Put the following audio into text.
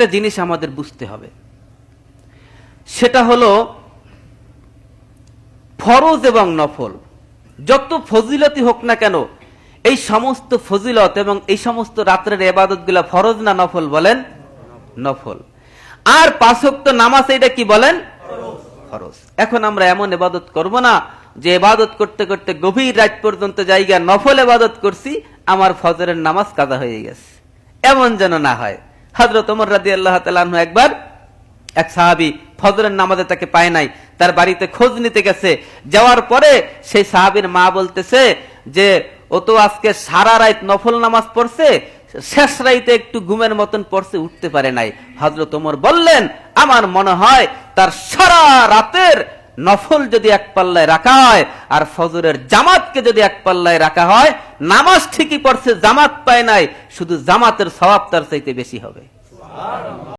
একটা জিনিস আমাদের বুঝতে হবে, সেটা হলো ফরজ এবং নফল যত ফজিলতই হোক না কেন, এই সমস্ত ফজিলত এবং এই সমস্ত রাত্রের ইবাদত গুলা ফরজ না নফল? বলেন নফল। আর 5 ওয়াক্ত নামাজ এটা কি বলেন? ফরজ। এখন আমরা এমন ইবাদত করব না যে ইবাদত করতে করতে গভীর রাত পর্যন্ত জায়গা নফল ইবাদত করছি, আমার ফজরের নামাজ কাজা হয়ে গেছে, এমন যেন না হয়। হযরত ওমর রাদিয়াল্লাহু তাআলা আনহু একবার এক সাহাবী ফজরের নামাজে তাকে পায় নাই, তার বাড়িতে খোঁজ নিতে গেছে। যাওয়ার পরে সেই সাহাবীর মা বলতেছে যে ও তো আজকে সারা রাত নফল নামাজ পড়ছে, শেষ রাইতে একটু ঘুমের মতন পড়ছে, উঠতে পারে নাই। হযরত ওমর বললেন, আমার মনে হয় তার সারা রাতের নফল যদি এক পাল্লায় রাখা হয় আর ফজরের জামাতকে যদি এক পাল্লায় রাখা হয়, নামাজ ঠিকই পড়ছে, জামাত পায় নাই, শুধু জামাতের সওয়াব তার চাইতে বেশি হবে।